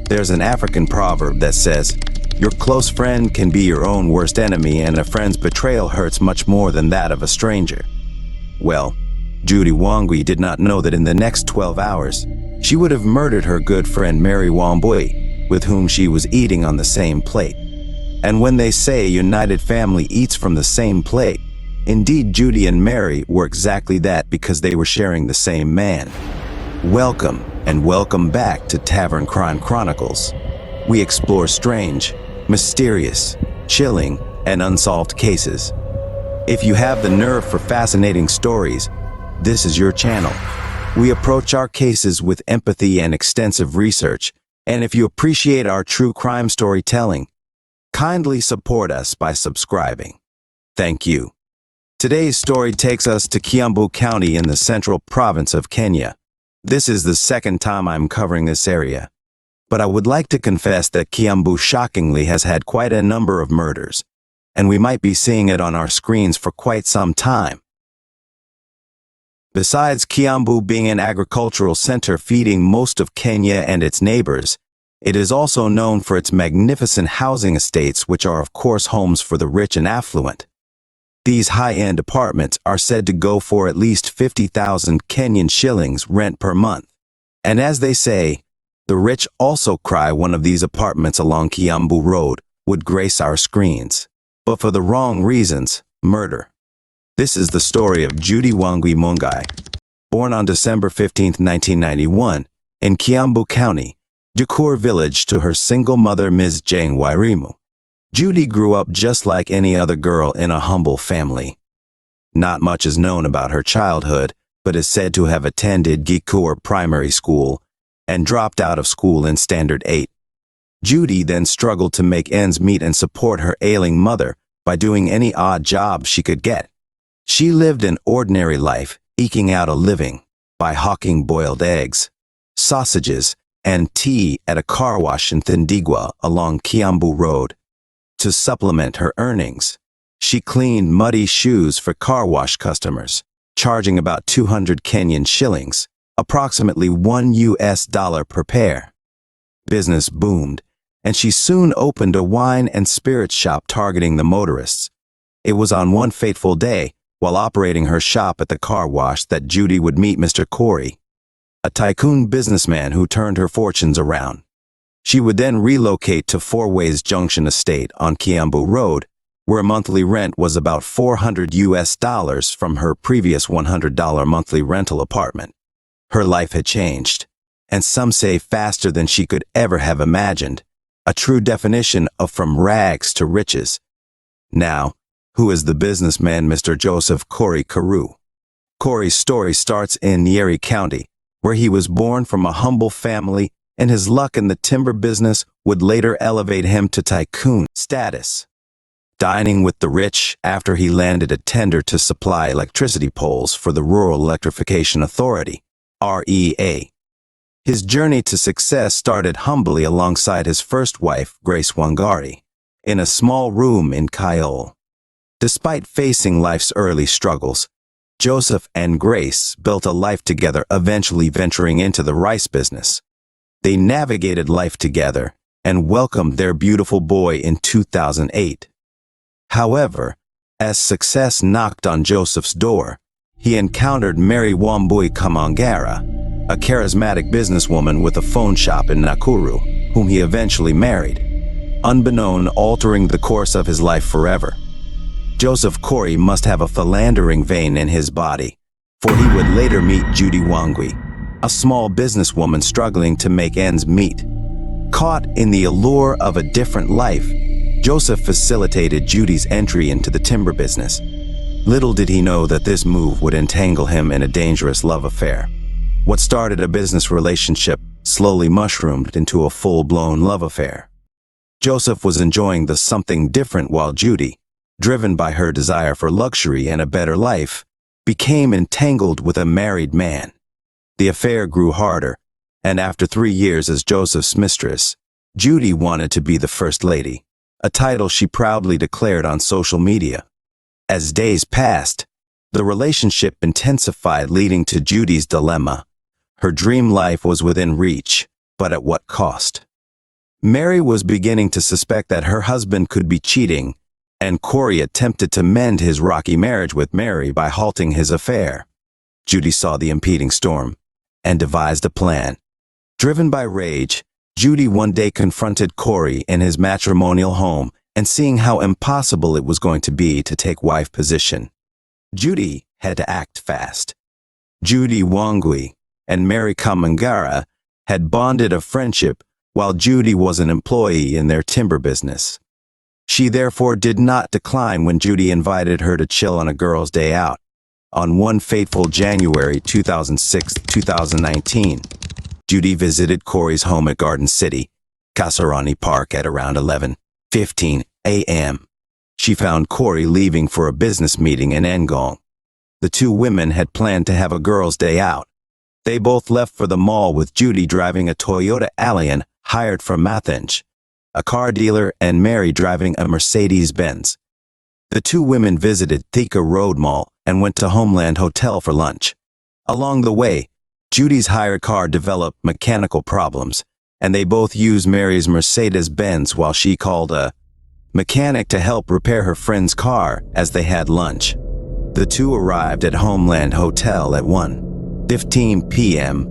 There's an African proverb that says, "Your close friend can be your own worst enemy, and a friend's betrayal hurts much more than that of a stranger." Well, Judy Wangui did not know that in the next 12 hours, she would have murdered her good friend Mary Wambui, with whom she was eating on the same plate. And when they say a united family eats from the same plate, indeed Judy and Mary were exactly that, because they were sharing the same man. Welcome, and welcome back to Tavern Crime Chronicles. We explore strange, mysterious, chilling, and unsolved cases. If you have the nerve for fascinating stories, this is your channel. We approach our cases with empathy and extensive research, and if you appreciate our true crime storytelling, kindly support us by subscribing. Thank you. Today's story takes us to Kiambu County in the central province of Kenya. This is the second time I'm covering this area, but I would like to confess that Kiambu shockingly has had quite a number of murders, and we might be seeing it on our screens for quite some time. Besides Kiambu being an agricultural center feeding most of Kenya and its neighbors, it is also known for its magnificent housing estates, which are of course homes for the rich and affluent. These high-end apartments are said to go for at least 50,000 Kenyan shillings rent per month. And as they say, the rich also cry one of these apartments along Kiambu Road would grace our screens, but for the wrong reasons, murder. This is the story of Judy Wangui, born on December 15, 1991, in Kiambu County, Jukur village, to her single mother, Ms. Jane Wairimu. Judy grew up just like any other girl in a humble family. Not much is known about her childhood, but is said to have attended Gikur Primary School and dropped out of school in Standard 8. Judy then struggled to make ends meet and support her ailing mother by doing any odd job she could get. She lived an ordinary life, eking out a living by hawking boiled eggs, sausages, and tea at a car wash in Thindigwa along Kiambu Road. To supplement her earnings, she cleaned muddy shoes for car wash customers, charging about 200 Kenyan shillings, approximately $1 per pair. Business boomed, and she soon opened a wine and spirits shop targeting the motorists. It was on one fateful day, while operating her shop at the car wash, that Judy would meet Mr. Corey, a tycoon businessman who turned her fortunes around. She would then relocate to Four Ways Junction Estate on Kiambu Road, where monthly rent was about $400 from her previous $100 monthly rental apartment. Her life had changed, and some say faster than she could ever have imagined, a true definition of from rags to riches. Now, who is the businessman Mr. Joseph Corey Carew? Corey's story starts in Nyeri County, where he was born from a humble family, and his luck in the timber business would later elevate him to tycoon status. Dining with the rich after he landed a tender to supply electricity poles for the Rural Electrification Authority, REA. His journey to success started humbly alongside his first wife, Grace Wangari, in a small room in Kayole. Despite facing life's early struggles, Joseph and Grace built a life together, eventually venturing into the rice business. They navigated life together and welcomed their beautiful boy in 2008. However, as success knocked on Joseph's door, he encountered Mary Wambui Kamangara, a charismatic businesswoman with a phone shop in Nakuru, whom he eventually married, unbeknown altering the course of his life forever. Joseph Corey must have a philandering vein in his body, for he would later meet Judy Wangui, a small businesswoman struggling to make ends meet. Caught in the allure of a different life, Joseph facilitated Judy's entry into the timber business. Little did he know that this move would entangle him in a dangerous love affair. What started a business relationship slowly mushroomed into a full-blown love affair. Joseph was enjoying the something different, while Judy, driven by her desire for luxury and a better life, became entangled with a married man. The affair grew harder, and after 3 years as Joseph's mistress, Judy wanted to be the First Lady, a title she proudly declared on social media. As days passed, the relationship intensified, leading to Judy's dilemma. Her dream life was within reach, but at what cost? Mary was beginning to suspect that her husband could be cheating, and Corey attempted to mend his rocky marriage with Mary by halting his affair. Judy saw the impending storm and devised a plan. Driven by rage, Judy one day confronted Corey in his matrimonial home, and seeing how impossible it was going to be to take wife position, Judy had to act fast. Judy Wangui and Mary Kamangara had bonded a friendship while Judy was an employee in their timber business. She therefore did not decline when Judy invited her to chill on a girls' day out. On one fateful January 2019, Judy visited Corey's home at Garden City, Kasarani Park at around 11:15 a.m. She found Corey leaving for a business meeting in Ngong. The two women had planned to have a girls' day out. They both left for the mall with Judy driving a Toyota Allion hired from Athens, a car dealer, and Mary driving a Mercedes-Benz. The two women visited Thika Road Mall and went to Homeland Hotel for lunch. Along the way, Judy's hired car developed mechanical problems, and they both used Mary's Mercedes-Benz while she called a mechanic to help repair her friend's car as they had lunch. The two arrived at Homeland Hotel at 1:15 p.m.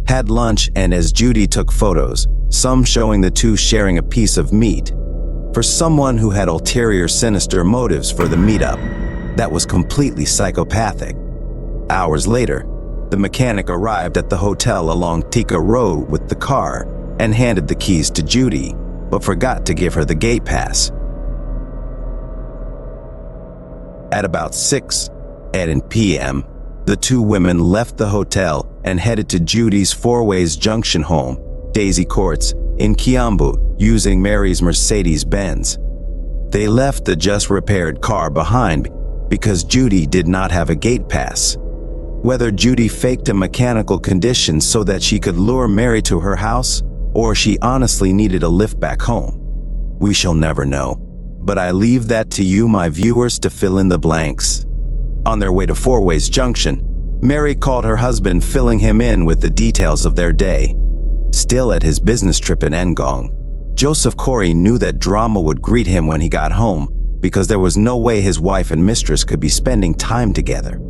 Had lunch, and as Judy took photos, some showing the two sharing a piece of meat, for someone who had ulterior sinister motives for the meetup, that was completely psychopathic. Hours later, the mechanic arrived at the hotel along Thika Road with the car and handed the keys to Judy, but forgot to give her the gate pass. At about 6:00 p.m., the two women left the hotel and headed to Judy's Fourways Junction home, Daisy Courts, in Kiambu, using Mary's Mercedes-Benz. They left the just-repaired car behind because Judy did not have a gate pass. Whether Judy faked a mechanical condition so that she could lure Mary to her house, or she honestly needed a lift back home, we shall never know. But I leave that to you, my viewers, to fill in the blanks. On their way to Fourways Junction, Mary called her husband, filling him in with the details of their day. Still at his business trip in Ngong, Joseph Corey knew that drama would greet him when he got home, because there was no way his wife and mistress could be spending time together.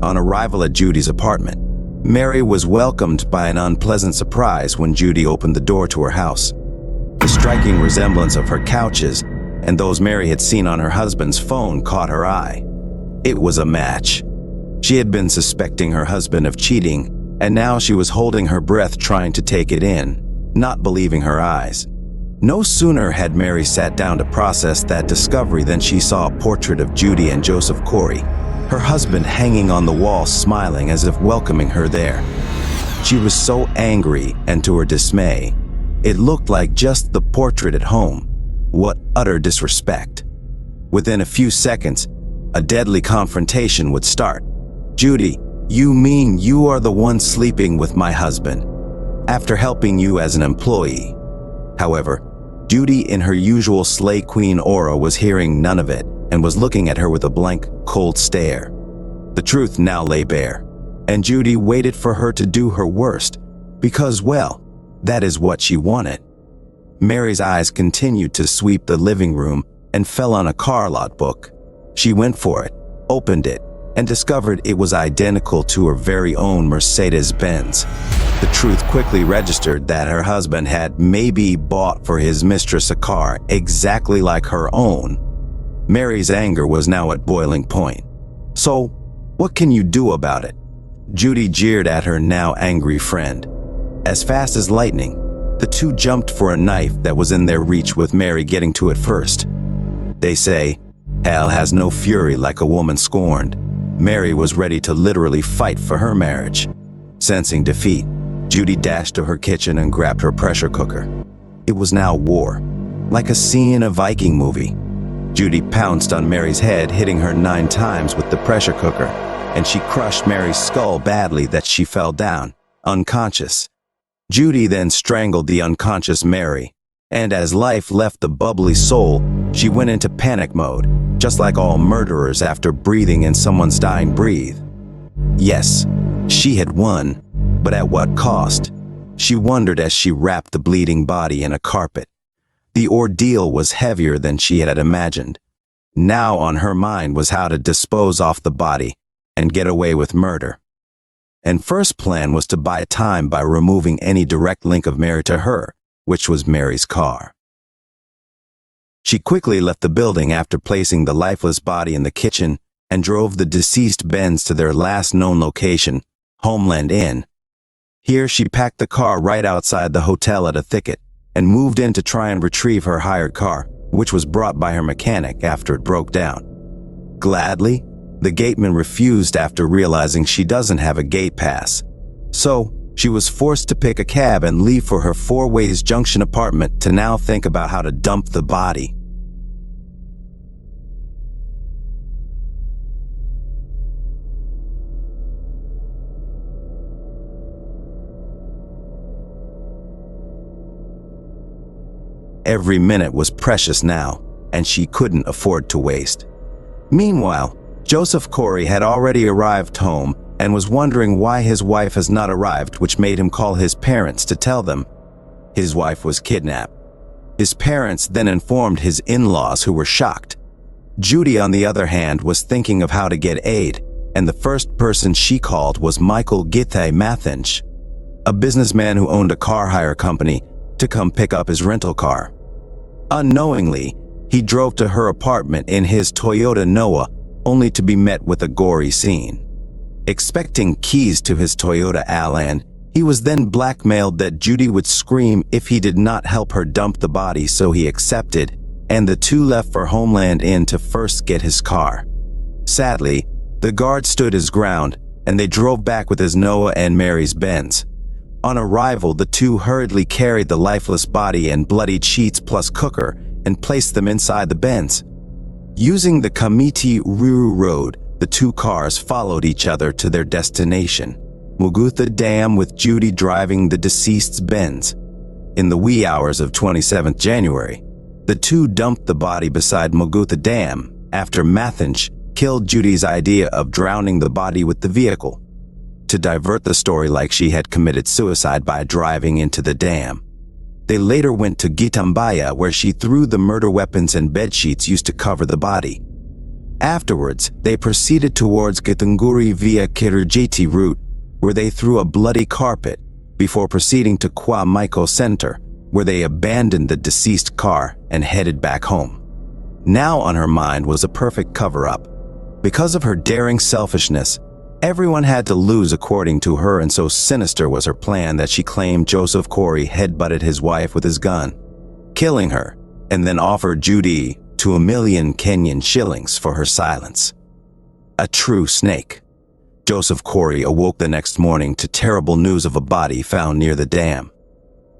On arrival at Judy's apartment, Mary was welcomed by an unpleasant surprise when Judy opened the door to her house. The striking resemblance of her couches and those Mary had seen on her husband's phone caught her eye. It was a match. She had been suspecting her husband of cheating, and now she was holding her breath trying to take it in, not believing her eyes. No sooner had Mary sat down to process that discovery than she saw a portrait of Judy and Joseph Corey, her husband hanging on the wall smiling as if welcoming her there. She was so angry, and to her dismay, it looked like just the portrait at home. What utter disrespect. Within a few seconds, a deadly confrontation would start. "Judy, you mean you are the one sleeping with my husband, after helping you as an employee?" However, Judy, in her usual Slay Queen aura, was hearing none of it and was looking at her with a blank, cold stare. The truth now lay bare, and Judy waited for her to do her worst, because, well, that is what she wanted. Mary's eyes continued to sweep the living room and fell on a car lot book. She went for it, opened it, and discovered it was identical to her very own Mercedes-Benz. The truth quickly registered that her husband had maybe bought for his mistress a car exactly like her own. Mary's anger was now at boiling point. "So, what can you do about it?" Judy jeered at her now angry friend. As fast as lightning, the two jumped for a knife that was in their reach, with Mary getting to it first. They say, hell has no fury like a woman scorned. Mary was ready to literally fight for her marriage. Sensing defeat, Judy dashed to her kitchen and grabbed her pressure cooker. It was now war, like a scene in a Viking movie. Judy pounced on Mary's head, hitting her 9 times with the pressure cooker, and she crushed Mary's skull badly that she fell down, unconscious. Judy then strangled the unconscious Mary, And as life left the bubbly soul, she went into panic mode, just like all murderers after breathing in someone's dying breath. Yes, she had won, but at what cost? She wondered as she wrapped the bleeding body in a carpet. The ordeal was heavier than she had imagined. Now on her mind was how to dispose off the body and get away with murder. And first plan was to buy time by removing any direct link of Mary to her, which was Mary's car. She quickly left the building after placing the lifeless body in the kitchen and drove the deceased Benz to their last known location, Homeland Inn. Here she packed the car right outside the hotel at a thicket and moved in to try and retrieve her hired car, which was brought by her mechanic after it broke down. Gladly, the gateman refused after realizing she doesn't have a gate pass. So, she was forced to pick a cab and leave for her Four Ways Junction apartment to now think about how to dump the body. Every minute was precious now, and she couldn't afford to waste. Meanwhile, Joseph Corey had already arrived home and was wondering why his wife has not arrived, which made him call his parents to tell them his wife was kidnapped. His parents then informed his in-laws, who were shocked. Judy, on the other hand, was thinking of how to get aid, and the first person she called was Michael Githay Mathinch, a businessman who owned a car hire company, to come pick up his rental car. Unknowingly, he drove to her apartment in his Toyota Noah, only to be met with a gory scene. Expecting keys to his Toyota Allan, he was then blackmailed that Judy would scream if he did not help her dump the body, so he accepted, and the two left for Homeland Inn to first get his car. Sadly, the guard stood his ground, and they drove back with his Noah and Mary's Benz. On arrival, the two hurriedly carried the lifeless body and bloodied sheets plus cooker and placed them inside the Benz. Using the Kamiti Ruru Road, the two cars followed each other to their destination, Mugutha Dam, with Judy driving the deceased's Benz. In the wee hours of 27th January, the two dumped the body beside Mugutha Dam after Mathinch killed Judy's idea of drowning the body with the vehicle, to divert the story like she had committed suicide by driving into the dam. They later went to Gitambaya, where she threw the murder weapons and bedsheets used to cover the body. Afterwards, they proceeded towards Githunguri via Kirujiti route, where they threw a bloody carpet, before proceeding to Kwa Maiko Center, where they abandoned the deceased car and headed back home. Now on her mind was a perfect cover-up. Because of her daring selfishness, everyone had to lose according to her, and so sinister was her plan that she claimed Joseph Corey headbutted his wife with his gun, killing her, and then offered Judy to 1 million Kenyan shillings for her silence. A true snake. Joseph Corey awoke the next morning to terrible news of a body found near the dam.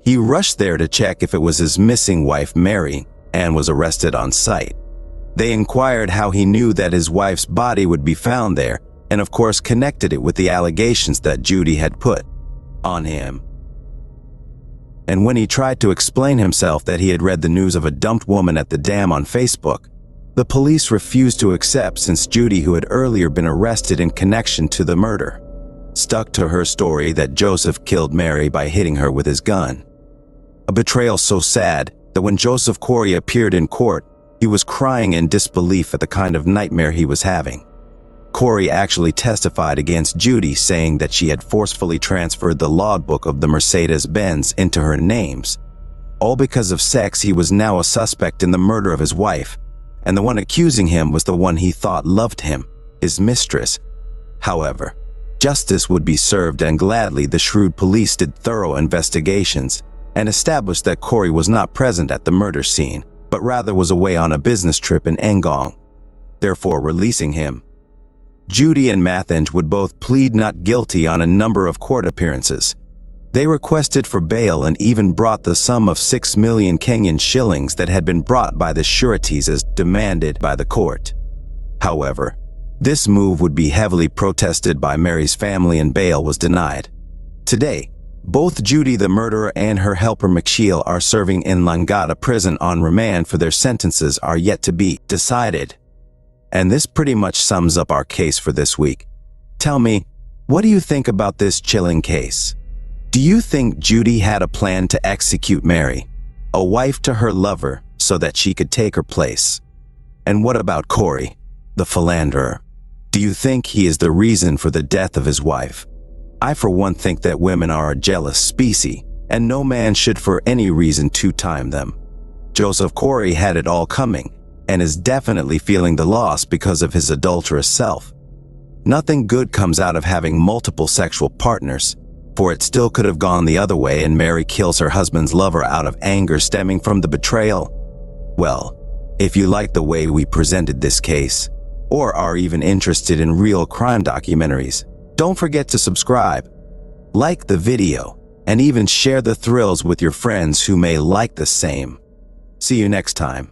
He rushed there to check if it was his missing wife Mary, and was arrested on site. They inquired how he knew that his wife's body would be found there, and of course connected it with the allegations that Judy had put on him. And when he tried to explain himself that he had read the news of a dumped woman at the dam on Facebook, the police refused to accept, since Judy, who had earlier been arrested in connection to the murder, stuck to her story that Joseph killed Mary by hitting her with his gun. A betrayal so sad that when Joseph Corey appeared in court, he was crying in disbelief at the kind of nightmare he was having. Corey actually testified against Judy, saying that she had forcefully transferred the logbook of the Mercedes-Benz into her names. All because of sex, he was now a suspect in the murder of his wife, and the one accusing him was the one he thought loved him, his mistress. However, justice would be served, and gladly the shrewd police did thorough investigations and established that Corey was not present at the murder scene, but rather was away on a business trip in Ngong, therefore releasing him. Judy and Mathinch would both plead not guilty on a number of court appearances. They requested for bail and even brought the sum of 6 million Kenyan shillings that had been brought by the sureties as demanded by the court. However, this move would be heavily protested by Mary's family, and bail was denied. Today, Both Judy the murderer and her helper McShiel are serving in Langata prison on remand for their sentences are yet to be decided. And this pretty much sums up our case for this week. Tell me, what do you think about this chilling case? Do you think Judy had a plan to execute Mary, a wife to her lover, so that she could take her place? And what about Corey, the philanderer? Do you think he is the reason for the death of his wife? I for one think that women are a jealous species, and no man should for any reason two-time them. Joseph Corey had it all coming, and is definitely feeling the loss because of his adulterous self. Nothing good comes out of having multiple sexual partners, for it still could have gone the other way and Mary kills her husband's lover out of anger stemming from the betrayal. Well, if you like the way we presented this case, or are even interested in real crime documentaries, don't forget to subscribe, like the video, and even share the thrills with your friends who may like the same. See you next time.